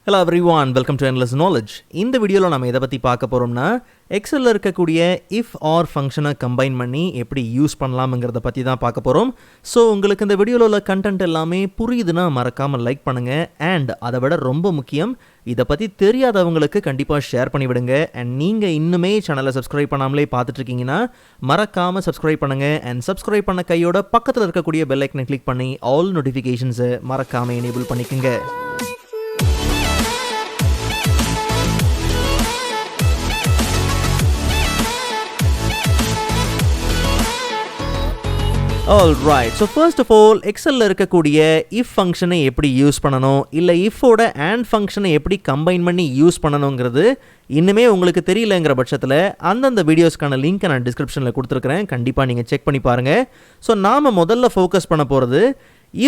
Hello everyone, welcome to Endless Knowledge. இந்த வீடியோவில் நம்ம எதை பற்றி பார்க்க போகிறோம்னா எக்ஸலில் இருக்கக்கூடிய if or ஃபங்க்ஷனை கம்பைன் பண்ணி எப்படி யூஸ் பண்ணலாம்ங்கிறத பற்றி தான் பார்க்க போகிறோம். ஸோ உங்களுக்கு இந்த வீடியோவில் உள்ள கண்டென்ட் எல்லாமே புரியுதுன்னா மறக்காமல் லைக் பண்ணுங்கள். அண்ட் அதை விட ரொம்ப முக்கியம், இதை பற்றி தெரியாதவங்களுக்கு கண்டிப்பாக ஷேர் பண்ணிவிடுங்க. அண்ட் நீங்கள் இன்னுமே சேனலை சப்ஸ்கிரைப் பண்ணாமலே பார்த்துட்ருக்கீங்கன்னா மறக்காமல் சப்ஸ்கிரைப் பண்ணுங்கள். அண்ட் சப்ஸ்கிரைப் பண்ண கையோட பக்கத்தில் இருக்கக்கூடிய பெல் ஐக்கனை கிளிக் பண்ணி ஆல் நோட்டிஃபிகேஷன்ஸை மறக்காமல் எனேபிள் பண்ணிக்கோங்க. Alright, so first of all, எக்ஸலில் இருக்கக்கூடிய if ஃபங்க்ஷனை எப்படி யூஸ் பண்ணணும், இல்லை ifோட and ஃபங்க்ஷனை எப்படி கம்பைன் பண்ணி யூஸ் பண்ணணுங்கிறது இன்னுமே உங்களுக்கு தெரியலங்கிற பட்சத்தில் அந்தந்த வீடியோஸ்க்கான லிங்க்கை நான் டிஸ்கிரிப்ஷனில் கொடுத்துருக்குறேன். கண்டிப்பாக நீங்கள் செக் பண்ணி பாருங்கள். ஸோ நாம் முதல்ல ஃபோக்கஸ் பண்ண போகிறது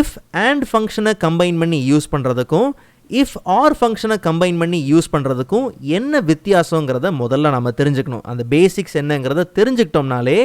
if and ஃபங்க்ஷனை கம்பைன் பண்ணி யூஸ் பண்ணுறதுக்கும் if or ஃபங்க்ஷனை கம்பைன் பண்ணி யூஸ் பண்ணுறதுக்கும் என்ன வித்தியாசங்கிறத முதல்ல நம்ம தெரிஞ்சுக்கணும். அந்த பேசிக்ஸ் என்னங்கிறத தெரிஞ்சுக்கிட்டோம்னாலே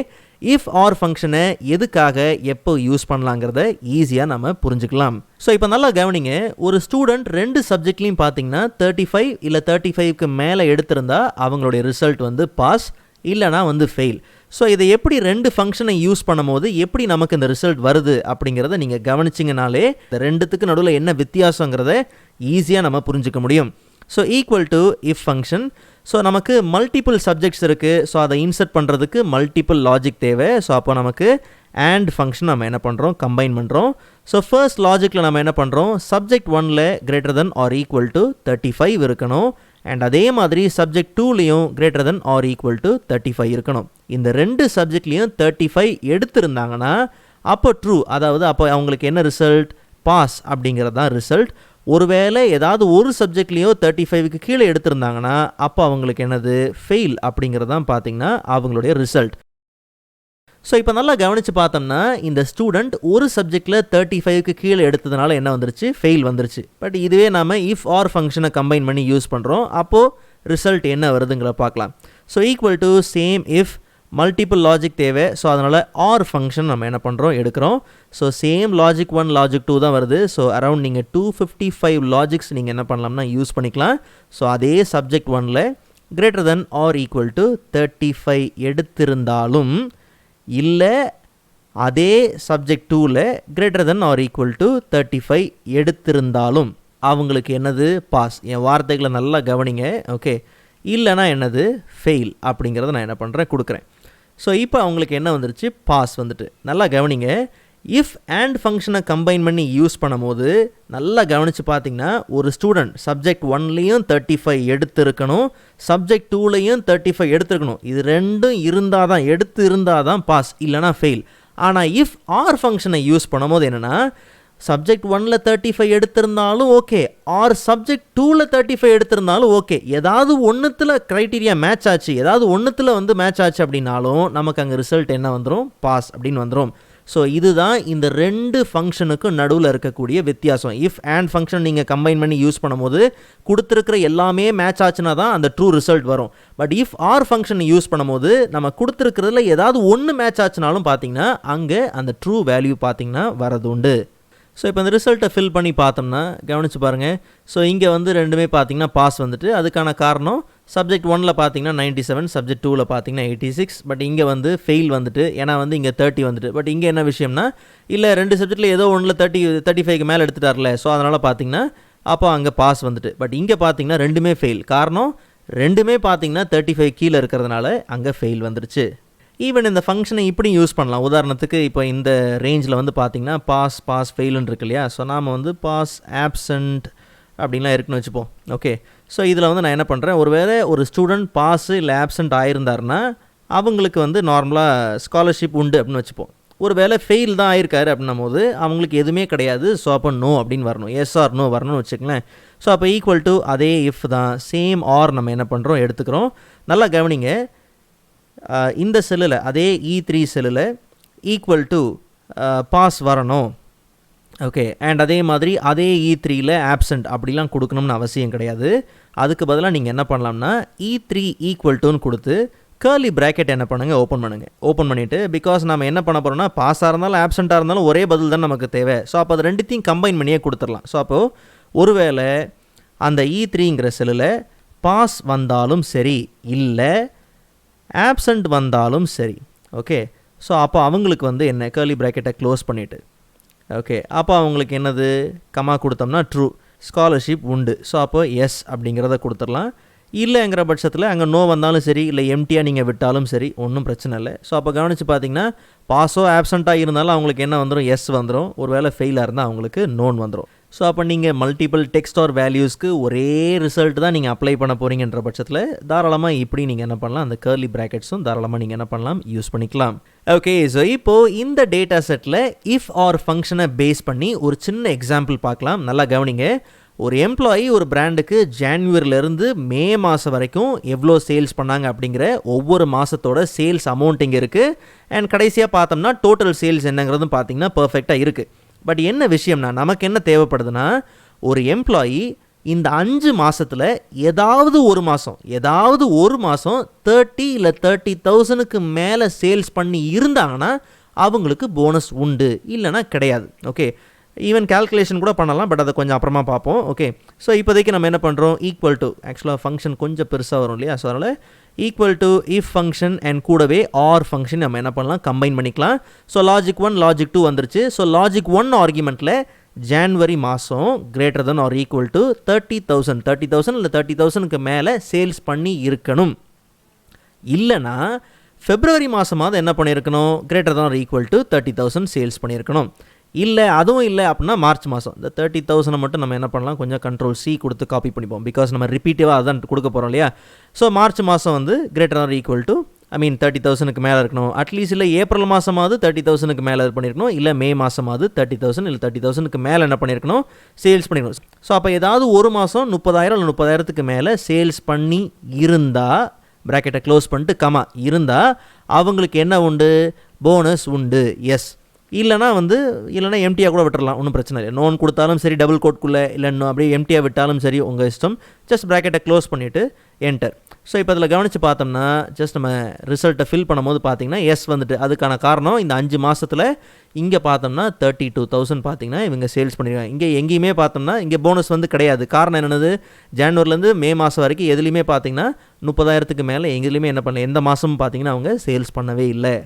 if or ஃபங்க்ஷனை எதுக்காக எப்போ யூஸ் பண்ணலாங்கிறத ஈஸியாக நம்ம புரிஞ்சுக்கலாம். ஸோ இப்போ நல்லா கவனிங்க, ஒரு ஸ்டூடெண்ட் ரெண்டு சப்ஜெக்ட்லையும் பார்த்தீங்கன்னா 35 இல்லை 35க்கு மேலே எடுத்திருந்தா அவங்களுடைய ரிசல்ட் வந்து பாஸ், இல்லைனா வந்து ஃபெயில். ஸோ இதை எப்படி ரெண்டு ஃபங்க்ஷனை யூஸ் பண்ணும் போது எப்படி நமக்கு இந்த ரிசல்ட் வருது அப்படிங்கிறத நீங்கள் கவனிச்சிங்கனாலே இந்த ரெண்டுத்துக்கு நடுவில் என்ன வித்தியாசங்கிறத ஈஸியாக நம்ம புரிஞ்சுக்க முடியும். So equal to if function. So நமக்கு மல்டிபிள் சப்ஜெக்ட்ஸ் இருக்குது. ஸோ அதை இன்சர்ட் பண்ணுறதுக்கு மல்டிபிள் லாஜிக் தேவை. ஸோ அப்போ நமக்கு அண்ட் ஃபங்க்ஷன் நம்ம என்ன பண்ணுறோம், கம்பைன் பண்ணுறோம். ஸோ ஃபர்ஸ்ட் லாஜிக்கில் நம்ம என்ன பண்ணுறோம், சப்ஜெக்ட் 1ல் greater than or equal to 35 இருக்கணும். அண்ட் அதே மாதிரி சப்ஜெக்ட் 2லேயும் greater than or equal to 35 இருக்கணும். இந்த ரெண்டு சப்ஜெக்ட்லேயும் 35 எடுத்திருந்தாங்கன்னா அப்போ ட்ரூ, அதாவது அப்போ அவங்களுக்கு என்ன ரிசல்ட், பாஸ் அப்படிங்கிறது தான் ரிசல்ட். ஒருவேளை ஏதாவது ஒரு சப்ஜெக்ட்லேயோ 35க்கு கீழே எடுத்திருந்தாங்கன்னா அப்போ அவங்களுக்கு என்னது, ஃபெயில் அப்படிங்கிறது தான் பார்த்திங்கன்னா அவங்களுடைய ரிசல்ட். ஸோ இப்போ நல்லா கவனித்து பார்த்தோம்னா இந்த ஸ்டூடெண்ட் ஒரு சப்ஜெக்டில் 35க்கு கீழே எடுத்ததுனால என்ன வந்துருச்சு, ஃபெயில் வந்துருச்சு. பட் இதுவே நாம் இஃப் ஆர் ஃபங்க்ஷனை கம்பைன் பண்ணி யூஸ் பண்ணுறோம். அப்போது ரிசல்ட் என்ன வருதுங்கிற பார்க்கலாம். So equal to same if, multiple logic தேவை. ஸோ அதனால் ஆர் ஃபங்க்ஷன் நம்ம என்ன பண்ணுறோம், எடுக்கிறோம். ஸோ சேம் லாஜிக் 1 லாஜிக் 2 தான் வருது. ஸோ அரவுண்ட் நீங்கள் 255 லாஜிக்ஸ் நீங்கள் என்ன பண்ணலாம்னா யூஸ் பண்ணிக்கலாம். ஸோ அதே சப்ஜெக்ட் 1ல் greater than or equal to 35 எடுத்திருந்தாலும், இல்லை அதே சப்ஜெக்ட் 2ல் greater than or equal to 35 எடுத்திருந்தாலும் அவங்களுக்கு என்னது, பாஸ். என் வார்த்தைகளை நல்லா கவனிங்க, ஓகே. இல்லைனா என்னது, ஃபெயில் அப்படிங்கிறத நான் என்ன பண்ணுறேன், கொடுக்குறேன். ஸோ இப்போ அவங்களுக்கு என்ன வந்துருச்சு, பாஸ் வந்துட்டு. நல்லா கவனிங்க, இஃப் அண்ட் ஃபங்க்ஷனை கம்பைன் பண்ணி யூஸ் பண்ணும்போது நல்லா கவனித்து பார்த்தீங்கன்னா ஒரு ஸ்டூடெண்ட் சப்ஜெக்ட் 1லேயும் 35 எடுத்திருக்கணும், சப்ஜெக்ட் 2லேயும் 35 எடுத்திருக்கணும். இது ரெண்டும் இருந்தால் தான் பாஸ், இல்லைனா ஃபெயில். ஆனால் இஃப் ஆர் ஃபங்க்ஷனை யூஸ் பண்ணும்போது என்னென்னா, சப்ஜெக்ட் 1ல் 35 எடுத்திருந்தாலும் ஓகே, ஆர் சப்ஜெக்ட் 2ல் 35 எடுத்திருந்தாலும் ஓகே. ஏதாவது ஒன்றுத்தில் க்ரைட்டீரியா மேட்ச் ஆச்சு, ஏதாவது ஒன்றுத்தில் வந்து மேட்ச் ஆச்சு அப்படின்னாலும் நமக்கு அங்கே ரிசல்ட் என்ன வந்துடும், பாஸ் அப்படின்னு வந்துடும். ஸோ இதுதான் இந்த ரெண்டு ஃபங்க்ஷனுக்கும் நடுவில் இருக்கக்கூடிய வித்தியாசம். இஃப் அண்ட் ஃபங்க்ஷன் நீங்கள் கம்பைன் பண்ணி யூஸ் பண்ணும்போது கொடுத்துருக்கிற எல்லாமே மேட்ச் ஆச்சுன்னா தான் அந்த ட்ரூ ரிசல்ட் வரும். But if or function use பண்ணும்போது நம்ம கொடுத்துருக்கிறதுல ஏதாவது ஒன்று மேட்ச் ஆச்சுனாலும் பார்த்தீங்கன்னா அங்கே அந்த ட்ரூ வேல்யூ பார்த்தீங்கன்னா வரது உண்டு. ஸோ இப்போ இந்த ரிசல்ட்டை ஃபில் பண்ணி பார்த்தோம்னா கவனித்து பாருங்கள். ஸோ இங்கே வந்து ரெண்டுமே பார்த்தீங்கன்னா பாஸ் வந்துட்டு. அதுக்கான காரணம் சப்ஜெக்ட் 1ல் பார்த்தீங்கன்னா 97, சப்ஜெக்ட் 2ல் பார்த்தீங்கன்னா 86. பட் இங்கே வந்து ஃபெயில் வந்துட்டு, ஏன்னா வந்து இங்கே 30 வந்துட்டு. பட் இங்கே என்ன விஷயம்னா, இல்லை ரெண்டு சப்ஜெக்டில் ஏதோ ஒன்றில் 35க்கு மேலே எடுத்துட்டார்ல, ஸோ அதனால் பார்த்தீங்கன்னா அப்போ அங்கே பாஸ் வந்துட்டு. பட் இங்கே பார்த்தீங்கன்னா ரெண்டுமே ஃபெயில். காரணம் ரெண்டுமே பார்த்தீங்கன்னா 35 கீழே இருக்கிறதுனால அங்கே ஃபெயில் வந்துருச்சு. ஈவன் இந்த ஃபங்க்ஷனை இப்படி யூஸ் பண்ணலாம். உதாரணத்துக்கு இப்போ இந்த ரேஞ்சில் வந்து பார்த்திங்கன்னா பாஸ் ஃபெயிலுன்னு இருக்கு இல்லையா. ஸோ நாம் வந்து பாஸ் ஆப்சண்ட் அப்படின்லாம் இருக்குன்னு வச்சுப்போம், ஓகே. ஸோ இதில் வந்து நான் என்ன பண்ணுறேன், ஒருவேளை ஒரு ஸ்டூடெண்ட் பாஸு இல்லை ஆப்சண்ட் ஆயிருந்தாருன்னா அவங்களுக்கு வந்து நார்மலாக ஸ்காலர்ஷிப் உண்டு அப்படின்னு வச்சுப்போம். ஒரு வேளை ஃபெயில் தான் ஆயிருக்காரு அப்படின்னும் போது அவங்களுக்கு எதுவுமே கிடையாது. ஸோ அப்போ நோ அப்படின்னு வரணும், எஸ் ஆர் நோ வரணும்னு வச்சுக்கங்களேன். ஸோ அப்போ ஈக்குவல் டு அதே இஃப் தான், சேம் ஆர் நம்ம என்ன பண்ணுறோம், எடுத்துக்கிறோம். நல்லா கவனிங்க, இந்த செல்லில் அதே E3 செல்லில் ஈக்குவல் டு பாஸ் வரணும், ஓகே. அண்ட் அதே மாதிரி அதே E3ல் ஆப்சண்ட் அப்படிலாம் கொடுக்கணும்னு அவசியம் கிடையாது. அதுக்கு பதிலாக நீங்கள் என்ன பண்ணலாம்னா E3 ஈக்குவல் டுன்னு கொடுத்து கர்லி ப்ராக்கெட் என்ன பண்ணுங்கள், ஓப்பன் பண்ணிவிட்டு, பிகாஸ் நம்ம என்ன பண்ண போகிறோம்னா பாஸாக இருந்தாலும் ஆப்சண்ட்டாக இருந்தாலும் ஒரே பதில் தான் நமக்கு தேவை. ஸோ அப்போ அது ரெண்டுத்தையும் கம்பைன் பண்ணியே கொடுத்துடலாம். ஸோ அப்போது ஒருவேளை அந்த E3ங்கிற செல்லில் பாஸ் வந்தாலும் சரி, இல்லை ஆப்சண்ட் வந்தாலும் சரி. ஓகே, ஸோ அப்போ அவங்களுக்கு வந்து என்ன, கர்லி ப்ராக்கெட்டை க்ளோஸ் பண்ணிவிட்டு, ஓகே, அப்போ அவங்களுக்கு என்னது, கமா கொடுத்தோம்னா ட்ரூ, ஸ்காலர்ஷிப் உண்டு. ஸோ அப்போ எஸ் அப்படிங்கிறத கொடுத்துடலாம். இல்லைங்கிற பட்சத்தில் அங்கே நோ வந்தாலும் சரி, இல்லை எம்டியாக நீங்கள் விட்டாலும் சரி, ஒன்றும் பிரச்சனை இல்லை. ஸோ அப்போ கவனித்து பார்த்தீங்கன்னா பாஸோ ஆப்சண்ட்டாக இருந்தாலும் அவங்களுக்கு என்ன வந்துடும், எஸ் வந்துடும். ஒரு வேளை ஃபெயிலாக இருந்தால் அவங்களுக்கு நோன் வந்துடும். ஸோ அப்போ நீங்கள் மல்டிபிள் டெக்ஸ்ட் ஆர் வேல்யூஸ்க்கு ஒரே ரிசல்ட் தான் நீங்கள் அப்ளை பண்ண போகிறீங்கன்ற பட்சத்தில் தாராளமாக இப்படி நீங்கள் என்ன பண்ணலாம், அந்த கர்லி ப்ராக்கெட்ஸும் தாராளமாக நீங்கள் என்ன பண்ணலாம், யூஸ் பண்ணிக்கலாம். ஓகே, ஸோ இப்போது இந்த டேட்டா செட்டில் இஃப் ஆர் ஃபங்க்ஷனை பேஸ் பண்ணி ஒரு சின்ன எக்ஸாம்பிள் பார்க்கலாம். நல்லா கவனிங்க. ஒரு எம்ப்ளாயி ஒரு பிராண்டுக்கு ஜான்வரியிலேருந்து மே மாதம் வரைக்கும் எவ்வளோ சேல்ஸ் பண்ணாங்க அப்படிங்கிற ஒவ்வொரு மாதத்தோட சேல்ஸ் அமௌண்ட் இங்கே இருக்குது. அண்ட் கடைசியாக பார்த்தோம்னா டோட்டல் சேல்ஸ் என்னங்கிறதும் பார்த்தீங்கன்னா பர்ஃபெக்டாக இருக்குது. பட் என்ன விஷயம்னா, நமக்கு என்ன தேவைப்படுதுன்னா, ஒரு எம்ப்ளாயி இந்த 5 மாதத்தில் ஏதாவது ஒரு மாதம் 30 இல்லை 30,000க்கு மேலே சேல்ஸ் பண்ணி இருந்தாங்கன்னா அவங்களுக்கு போனஸ் உண்டு, இல்லைனா கிடையாது. ஓகே, ஈவன் கேல்குலேஷன் கூட பண்ணலாம், பட் அதை கொஞ்சம் அப்புறமா பார்ப்போம். ஓகே, ஸோ இப்போதைக்கு நம்ம என்ன பண்ணுறோம், ஈக்குவல் டு, ஆக்சுவலாக ஃபங்க்ஷன் கொஞ்சம் பெருசாக வரும் இல்லையா, ஸோ அதனால் equal to if function and கூடவே ஆர் ஃபங்க்ஷன் நம்ம என்ன பண்ணலாம், கம்பைன் பண்ணிக்கலாம். ஸோ லாஜிக் 1 லாஜிக் 2 வந்துருச்சு. ஸோ லாஜிக் 1 ஆர்குமெண்ட்டில் ஜான்வரி மாதம் greater than or equal to 30,000 இல்லை 30,000க்கு மேலே சேல்ஸ் பண்ணி இருக்கணும். இல்லைனா ஃபெப்ரவரி மாதமாவது என்ன பண்ணியிருக்கணும், greater than or equal to 30,000 sales பண்ணியிருக்கணும். இல்லை அதுவும் இல்லை அப்படின்னா மார்ச் மாதம் இந்த 30,000 மட்டும் நம்ம என்ன பண்ணலாம், கொஞ்சம் கண்ட்ரோல் சி கொடுத்து காப்பி பண்ணிப்போம். பிகாஸ் நம்ம ரிப்பீட்டிவாக அதான் கொடுக்க போகிறோம் இல்லையா. ஸோ மார்ச் மாதம் வந்து கிரேட்டர் ஆர் ஈக்குவல் டு 30,000க்கு மேலே இருக்கணும். அட்லீஸ்ட் இல்லை ஏப்ரல் மாதமாவது 30,000க்கு மேலே பண்ணியிருக்கணும், இல்லை மே மாதமாவது 30,000 இல்லை 30,000க்கு மேலே என்ன பண்ணியிருக்கணும், சேல்ஸ் பண்ணியிருக்கணும். ஸோ அப்போ ஏதாவது ஒரு மாதம் 30,000 இல்லை 30,000க்கு மேலே சேல்ஸ் பண்ணி இருந்தால், ப்ராக்கெட்டை க்ளோஸ் பண்ணிட்டு கமா இருந்தால் அவங்களுக்கு என்ன உண்டு, போனஸ் உண்டு. எஸ், இல்லைனா எம்டியாக கூட விட்டுறலாம், ஒன்றும் பிரச்சனை இல்லை. நோன் கொடுத்தாலும் சரி, டபுள் கோட்குள்ளே, இல்லை இன்னும் அப்படியே எம்டியாக விட்டாலும் சரி, உங்கள் இஷ்டம். ஜஸ்ட் ப்ராக்கெட்டை க்ளோஸ் பண்ணிவிட்டு என்டர். ஸோ இப்போ அதில் கவனித்து பார்த்தோம்னா ஜஸ்ட் நம்ம ரிசல்ட்டை ஃபில் பண்ணும்போது பார்த்தீங்கன்னா எஸ் வந்துட்டு. அதுக்கான காரணம் இந்த 5 மாதத்தில் இங்கே பார்த்தோம்னா 32,000 பார்த்தீங்கன்னா இவங்க சேல்ஸ் பண்ணிடுவாங்க. இங்கே எங்கேயுமே பார்த்தோம்னா இங்கே போனஸ் வந்து கிடையாது. காரணம் என்னென்னது, ஜான்வரிலேருந்து மே மாதம் வரைக்கும் எதுலேயுமே பார்த்தீங்கன்னா 30,000க்கு மேலே எங்கேயுமே என்ன பண்ணல, எந்த மாதமும் பார்த்தீங்கன்னா அவங்க சேல்ஸ் பண்ணவே இல்லை.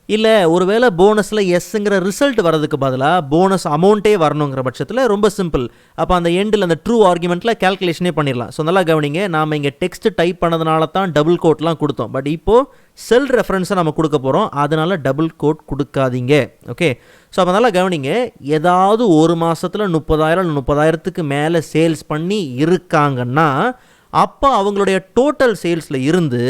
இல்லை ஒருவேளை போனஸில் எஸ்ஸுங்கிற ரிசல்ட் வரதுக்கு பதிலாக போனஸ் அமௌண்ட்டே வரணுங்கிற பட்சத்தில் ரொம்ப சிம்பிள். அப்போ அந்த எண்டில் அந்த ட்ரூ ஆர்குமெண்ட்டில் கேல்குலேஷனே பண்ணிடலாம். ஸோ நல்லா கவனிங்க, நாம் இங்கே டெக்ஸ்ட் டைப் பண்ணதுனால தான் டபுள் கோட்லாம் கொடுத்தோம். பட் இப்போது செல் ரெஃபரன்ஸை நம்ம கொடுக்க போகிறோம், அதனால் டபுள் கோட் கொடுக்காதீங்க. ஓகே, ஸோ அப்போ நல்லா கவனிங்க, ஏதாவது ஒரு மாதத்தில் 30,000 30,000க்கு மேலே சேல்ஸ் பண்ணி இருக்காங்கன்னா அப்போ அவங்களுடைய டோட்டல் சேல்ஸில் இருந்து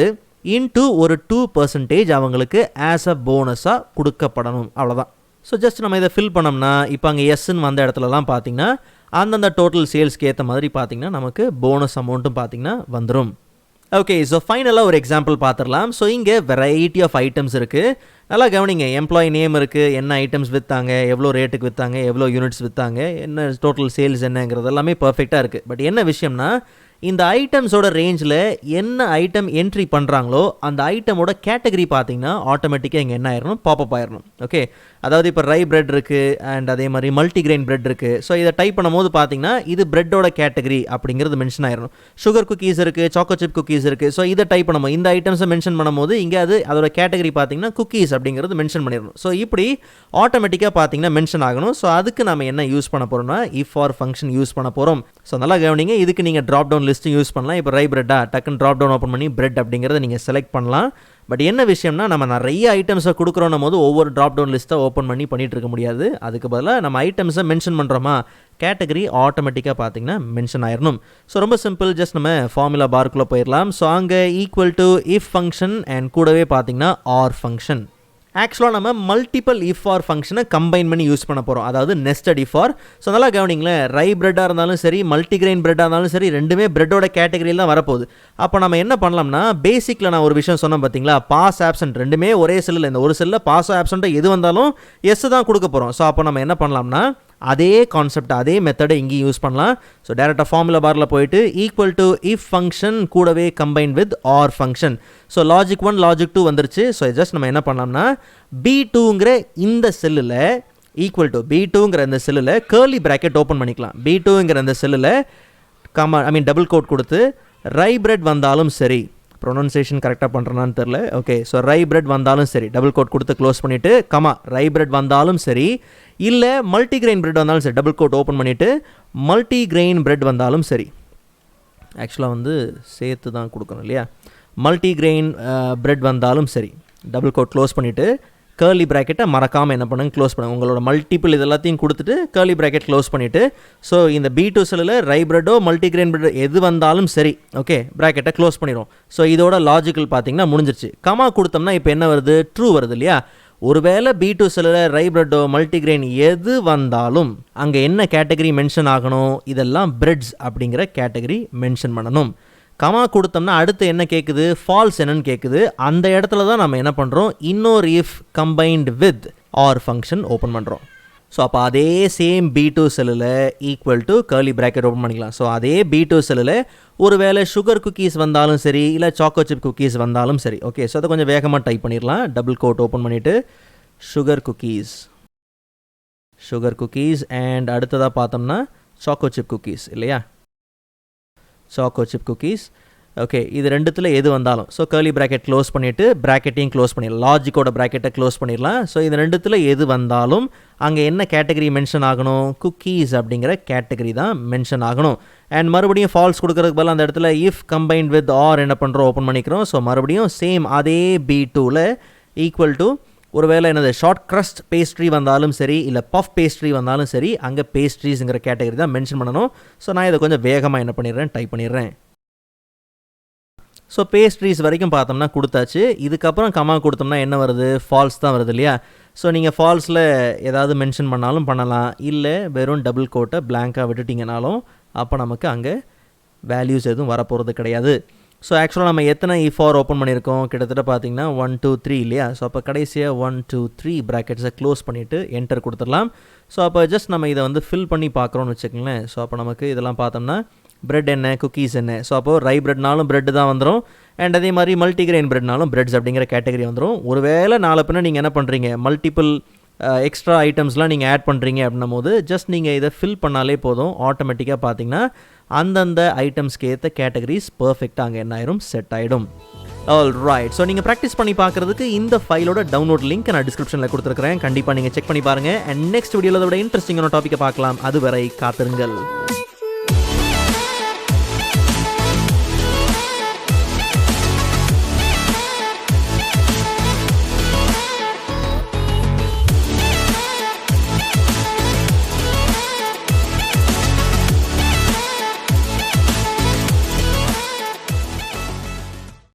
இன்ட்டு ஒரு 2% அவங்களுக்கு ஆஸ் அ போனஸாக கொடுக்கப்படணும். அவ்வளோதான். ஸோ ஜஸ்ட் நம்ம இதை ஃபில் பண்ணோம்னா இப்போ அங்கே எஸ்ன்னு வந்த இடத்துலலாம் பார்த்தீங்கன்னா அந்தந்த டோட்டல் சேல்ஸ்க்கு ஏற்ற மாதிரி பார்த்தீங்கன்னா நமக்கு போனஸ் அமௌண்ட்டும் பார்த்தீங்கன்னா வந்துடும். ஓகே, ஸோ ஃபைனலாக ஒரு எக்ஸாம்பிள் பார்த்துடலாம். ஸோ இங்கே வெரைட்டி ஆஃப் ஐட்டம்ஸ் இருக்குது. நல்லா கவனிங்க, எம்ப்ளாயி நேம் இருக்குது, என்ன ஐட்டம்ஸ் விற்றாங்க, எவ்வளோ ரேட்டுக்கு விற்றாங்க, எவ்வளோ யூனிட்ஸ் விற்றாங்க, என்ன டோட்டல் சேல்ஸ் என்னங்கிறது எல்லாமே பர்ஃபெக்டாக இருக்குது. பட் என்ன விஷயம்னா, இந்த ஐட்டம்ஸோட ரேஞ்சில் என்ன ஐட்டம் என்ட்ரி பண்ணுறாங்களோ அந்த ஐட்டமோட கேட்டகரி பார்த்தீங்கன்னா ஆட்டோமேட்டிக்காக இங்கே என்ன ஆயிடணும், பாப்பப் ஆயிடணும். ஓகே, அதாவது இப்போ ரை பிரெட் இருக்குது அண்ட் அதே மாதிரி மல்டிகிரெயின் பிரெட் இருக்குது. ஸோ இதை டைப் பண்ணும்போது பார்த்தீங்கன்னா இது பிரெட்டோட கேட்டகரி அப்படிங்கிறது மென்ஷன் ஆயிடணும். சுகர் குக்கீஸ் இருக்குது, சாக்கோ சிப் குக்கீஸ் இருக்குது. ஸோ இதை டைப் பண்ணும்போது இந்த ஐட்டம்ஸை மென்ஷன் பண்ணும்போது இங்கே அதோட கேட்டகரி பார்த்தீங்கன்னா குக்கீஸ் அப்படிங்கிறது மென்ஷன் பண்ணிடணும். ஸோ இப்படி ஆட்டோமேட்டிக்காக பார்த்தீங்கன்னா மென்ஷன் ஆகணும். ஸோ அதுக்கு நம்ம என்ன யூஸ் பண்ண போகிறோம்னா இஃப் ஆர் ஃபங்க்ஷன் யூஸ் பண்ண போகிறோம். ஸோ நல்லா கவனிங்க, இதுக்கு நீங்கள் ட்ராப் டவுன் லிஸ்ட்டும் யூஸ் பண்ணலாம். இப்போ ரை பிரெட்டா டக்குன்னு ட்ராப் டவுன் ஓப்பன் பண்ணி பிரெட் அப்படிங்கிறத நீங்கள் செலக்ட் பண்ணலாம். பட் என்ன விஷயம்னா, நம்ம நிறைய ஐட்டம்ஸை கொடுக்குறோன்னும் போது ஒவ்வொரு ட்ராப் டவுன் லிஸ்ட்டை ஓப்பன் பண்ணி பண்ணிகிட்டு இருக்க முடியாது. அதுக்கு பதிலாக நம்ம ஐட்டம்ஸை மென்ஷன் பண்ணுறோமா, கேட்டகரி ஆட்டோமேட்டிக்காக பார்த்தீங்கன்னா மென்ஷன் ஆயிடணும். ஸோ ரொம்ப சிம்பிள், ஜஸ்ட் நம்ம ஃபார்முலா பார்க்குள்ளே போயிடலாம். ஸோ அங்கே equal to if function and கூடவே பார்த்தீங்கன்னா ஆர் ஃபங்க்ஷன். ஆக்சுவலாக நம்ம மல்டிபிள் இஃப் ஆர் ஃபங்க்ஷனை கம்பைன் பண்ணி யூஸ் பண்ண போகிறோம், அதாவது நெஸ்டட் இஃப் ஆர். ஸோ நல்லா கவனிங்களேன், ரை பிரெட்டாக இருந்தாலும் சரி, மல்டிகிரெயின் பிரெட்டாக இருந்தாலும் சரி, ரெண்டுமே பிரெட்டோட கேட்டகரியில் தான் வரப்போகுது. அப்போ நம்ம என்ன பண்ணலாம்னா, பேசிக்கில் நான் ஒரு விஷயம் சொன்னேன் பார்த்தீங்களா, பாஸ் ஆப்சன்ட் ரெண்டுமே ஒரே செல்லில், இந்த ஒரு செல்லில் பாஸ் ஆப்சண்ட்டாக எது வந்தாலும் எஸ் தான் கொடுக்க போகிறோம். ஸோ அப்போ நம்ம என்ன பண்ணலாம்னா அதே கான்செப்ட் அதே மெத்தடை இங்கேயும் யூஸ் பண்ணலாம். ஸோ டேரெக்டாக ஃபார்முலா பாரில் போயிட்டு ஈக்குவல் டு இஃப் ஃபங்க்ஷன் கூடவே combine with or function. So logic 1 logic 2 வந்துருச்சு. ஸோ ஜஸ்ட் நம்ம என்ன பண்ணலாம்னா B2ங்கிற இந்த செல்லில் ஈக்குவல் டு B2ங்கிற இந்த செல்லில் கர்லி பிராக்கெட் ஓப்பன் பண்ணிக்கலாம். B2ங்கிற இந்த செல்லில் டபுள் கோட் கொடுத்து ரை பிரெட் வந்தாலும் சரி, ப்ரொனன்சியேஷன் கரெக்டாக பண்ணுறேன்னு தெரில, ஓகே. ஸோ ரை பிரெட் வந்தாலும் சரி, டபுள் கோட் கொடுத்து க்ளோஸ் பண்ணிவிட்டு ரை பிரெட் வந்தாலும் சரி, இல்லை மல்டிகிரெயின் பிரெட் வந்தாலும் சரி, டபுள் கோட் ஓப்பன் பண்ணிவிட்டு மல்டிகிரெயின் பிரெட் வந்தாலும் சரி. ஆக்சுவலாக வந்து சேர்த்து தான் கொடுக்கணும் இல்லையா. மல்டிகிரெயின் பிரெட் வந்தாலும் சரி, டபுள் கோட் க்ளோஸ் பண்ணிவிட்டு கேர்லி ப்ராக்கெட்டை மறக்காமல் என்ன பண்ணுங்க, க்ளோஸ் பண்ணுங்கள். உங்களோட மல்டிபிள் இது எல்லாத்தையும் கொடுத்துட்டு கேர்லி ப்ராக்கெட் க்ளோஸ் பண்ணிவிட்டு, ஸோ இந்த B2 செல்லில் ரை பிரெட்டோ மல்டிகிரெயின் பிரெட் எது வந்தாலும் சரி, ஓகே, ப்ராக்கெட்டை க்ளோஸ் பண்ணிடும். ஸோ இதோட லாஜிக்கல் பார்த்தீங்கன்னா முடிஞ்சிருச்சு. கமா கொடுத்தோம்னா இப்போ என்ன வருது, ட்ரூ வருது இல்லையா. ஒருவேளை B2 செல்லில் ரை பிரெட்டோ மல்டிகிரெயின் எது வந்தாலும் அங்கே என்ன கேட்டகரி மென்ஷன் ஆகணும், இதெல்லாம் பிரெட்ஸ் அப்படிங்கிற கேட்டகரி மென்ஷன் பண்ணணும். கமா கொடுத்தோம்னா அடுத்து என்ன கேட்குது, ஃபால்ஸ் என்னன்னு கேட்குது. அந்த இடத்துல தான் நம்ம என்ன பண்ணுறோம், இன்னொரு if combined with or function open பண்ணுறோம். ஸோ அப்போ அதே சேம் B2 செல்லில் equal to curly bracket open பண்ணிக்கலாம். ஸோ அதே B2 செல்லில் ஒருவேளை சுகர் குக்கீஸ் வந்தாலும் சரி, இல்லை சாக்கோ சிப் குக்கீஸ் வந்தாலும் சரி, ஓகே. ஸோ அதை கொஞ்சம் வேகமாக டைப் பண்ணிடலாம். டபுள் கோட் ஓப்பன் பண்ணிவிட்டு சுகர் குக்கீஸ் அண்ட் அடுத்ததாக பார்த்தோம்னா சாக்கோ சிப் குக்கீஸ் இல்லையா, சாக்கோ சிப் குக்கீஸ், ஓகே. இது ரெண்டுத்தில் எது வந்தாலும் ஸோ கர்லி ப்ராக்கெட் க்ளோஸ் பண்ணிவிட்டு ப்ராக்கெட்டையும் க்ளோஸ் பண்ணிடலாம், லாஜிக்கோட ப்ராக்கெட்டை க்ளோஸ் பண்ணிடலாம். ஸோ இது ரெண்டுத்தில் எது வந்தாலும் அங்கே என்ன கேட்டகரி மென்ஷன் ஆகணும், குக்கீஸ் அப்படிங்கிற கேட்டகரி தான் மென்ஷன் ஆகணும். அண்ட் மறுபடியும் ஃபால்ஸ் கொடுக்கறதுக்கு பதில் அந்த இடத்துல இஃப் கம்பைன்ட் வித் ஆர் என்ன பண்ணுறோம், ஓப்பன் பண்ணிக்கிறோம். ஸோ மறுபடியும் சேம் அதே B2ல் ஈக்குவல் டு ஒருவேளை என்னது ஷார்ட் க்ரஸ்ட் பேஸ்ட்ரி வந்தாலும் சரி, இல்லை பஃப் பேஸ்ட்ரி வந்தாலும் சரி, அங்கே பேஸ்ட்ரீஸுங்கிற கேட்டகரி தான் மென்ஷன் பண்ணணும். ஸோ நான் இதை கொஞ்சம் வேகமாக என்ன பண்ணிடுறேன், டைப் பண்ணிடுறேன். ஸோ பேஸ்ட்ரீஸ் வரைக்கும் பார்த்தோம்னா கொடுத்தாச்சு. இதுக்கப்புறம் கமா கொடுத்தோம்னா என்ன வருது, ஃபால்ஸ் தான் வருது இல்லையா. ஸோ நீங்கள் ஃபால்ஸில் ஏதாவது மென்ஷன் பண்ணாலும் பண்ணலாம், இல்லை வெறும் டபுள் கோட்டை பிளாங்காக விட்டுட்டிங்கனாலும் அப்போ நமக்கு அங்கே வேல்யூஸ் எதுவும் வரப்போகிறது கிடையாது. ஸோ ஆக்சுவலாக நம்ம எத்தனை இஃப் ஆர் ஓப்பன் பண்ணியிருக்கோம், கிட்டத்தட்ட பார்த்தீங்கன்னா 1 2 3 இல்லையா. ஸோ அப்போ கடைசியாக 1 2 3 ப்ராக்கெட்ஸை க்ளோஸ் பண்ணிவிட்டு என்டர் கொடுத்துடலாம். ஸோ அப்போ ஜஸ்ட் நம்ம இதை வந்து ஃபில் பண்ணி பார்க்குறோன்னு வச்சுக்கோங்களேன். ஸோ அப்போ நமக்கு இதெல்லாம் பார்த்தோம்னா பிரெட் என்ன, குக்கீஸ் என்ன. ஸோ அப்போது ரை பிரெட்னாலும் பிரெட் தான் வந்துடும், அண்ட் அதே மாதிரி மல்டிகிரெயின் பிரெட்னாலும் பிரெட்ஸ் அப்படிங்கிற கேட்டகரி வந்துடும். ஒருவேளை நாளை பின்ன நீங்கள் என்ன பண்ணுறீங்க, மல்டிபிள் எக்ஸ்ட்ரா ஐட்டம்ஸ்லாம் நீங்கள் ஆட் பண்ணுறீங்க அப்படின்னும் போது ஜஸ்ட் நீங்கள் இதை ஃபில் பண்ணாலே போதும், ஆட்டோமேட்டிக்காக பார்த்தீங்கன்னா அந்தந்த ஐட்டம்ஸ்க்கு ஏற்ற கேட்டகரிஸ் பர்ஃபெக்டாக அங்கே என்ன ஆயிரும், செட் ஆகிடும். All right. ஸோ நீங்கள் ப்ராக்டிஸ் பண்ணி பார்க்குறதுக்கு இந்த ஃபைலோட டவுன்லோட் லிங்க் நான் டிஸ்கிரிப்ஷனில் கொடுத்துருக்கிறேன். கண்டிப்பாக நீங்கள் செக் பண்ணி பாருங்கள். அண்ட் நெக்ஸ்ட் வீடியோவில் அதோட இன்ட்ரெஸ்டிங்கான டாப்பிக்கை பார்க்கலாம். அதுவரை காத்திருங்கள்.